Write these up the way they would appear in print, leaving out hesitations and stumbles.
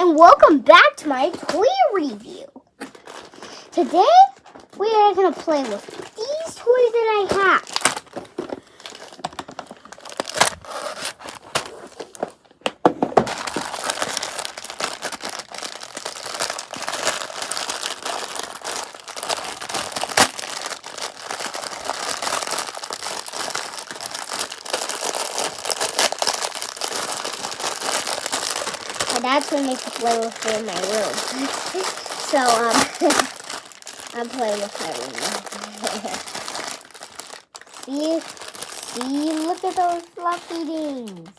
and welcome back to my toy review. Today, we are going to play with these toys that I have. My dad's going to make me play with it in my room. So, I'm playing with my room. See, look at those fluffy things.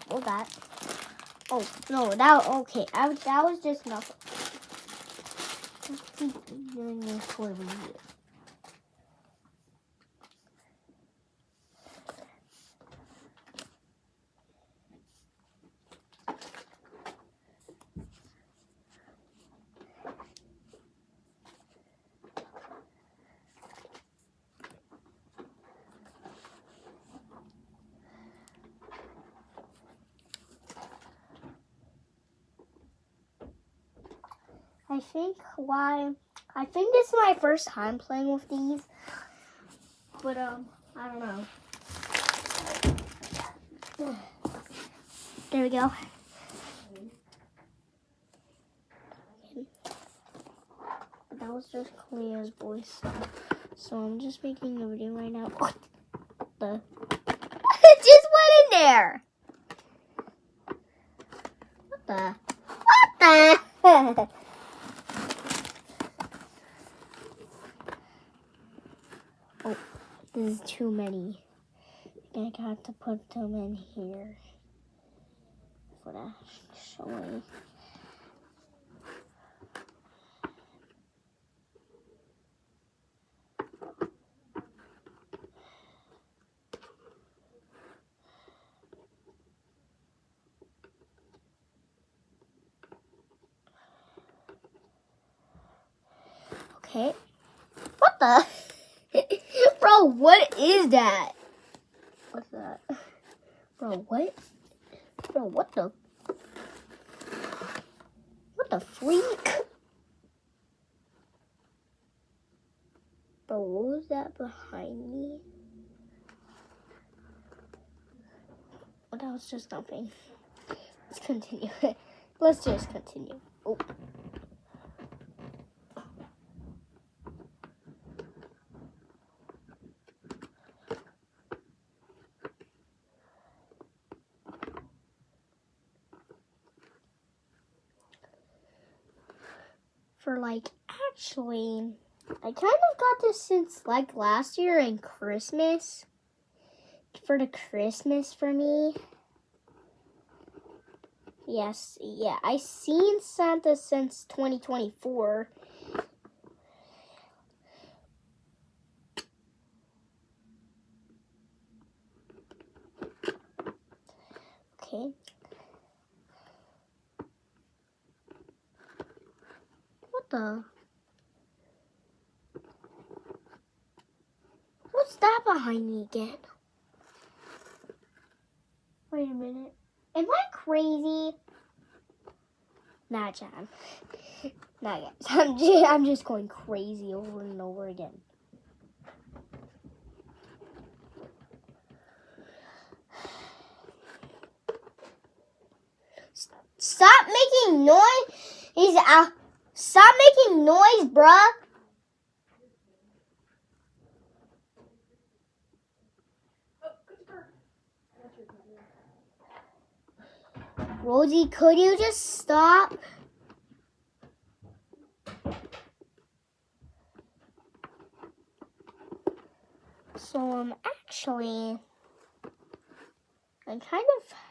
What was that? Oh, no, that was just nothing. Let's keep doing this toy review. I think this is my first time playing with these, but I don't know. There we go. That was just Clea's voice, so I'm just making a video right now. What the? It just went in there. What the? What the? Oh, this is too many. I got to put them in here for that showing. Okay. What the? Bro, what is that? What's that? Bro, what? Bro, what the? What the freak? Bro, what was that behind me? Oh, that was just nothing. Let's continue. Let's just continue. Oh. Actually, I kind of got this since last year in Christmas. For the Christmas for me. Yes, yeah, I seen Santa since 2024. Okay. What the? What's that behind me again? Wait a minute. Am I crazy? Nah, John. Nah, guys. I'm just going crazy over and over again. Stop making noise. Stop making noise, bruh. Rosie, could you just stop? So, actually, I kind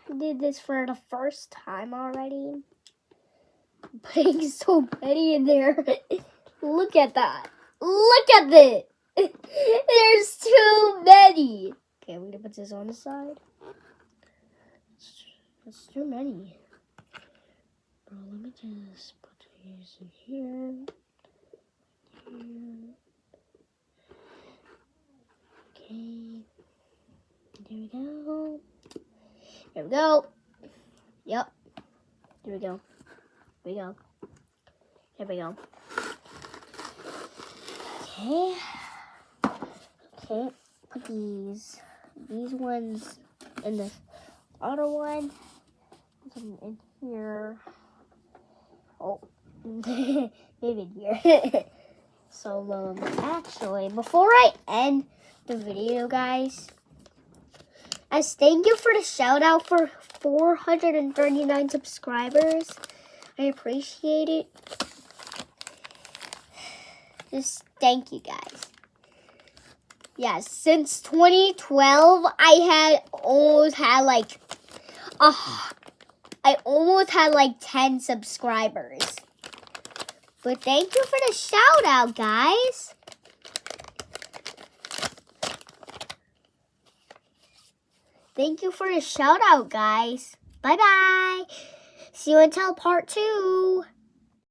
of did this for the first time already. I'm putting so many in there. Look at that. Look at it. There's too many. Okay, I'm going to put this on the side. That's too many. Bro, let me just put these in here. Okay. There we go. There we go. Yep. There we go. There we go. There we go. Okay. Okay. Put these ones in the other one. Put them in here. Oh, maybe in here. So, actually, before I end the video, guys, as thank you for the shout out for 439 subscribers. I appreciate it. Just thank you guys. Yeah, since 2012, I almost had like 10 subscribers. But thank you for the shout out, guys. Thank you for the shout out, guys. Bye-bye. See you until part 2.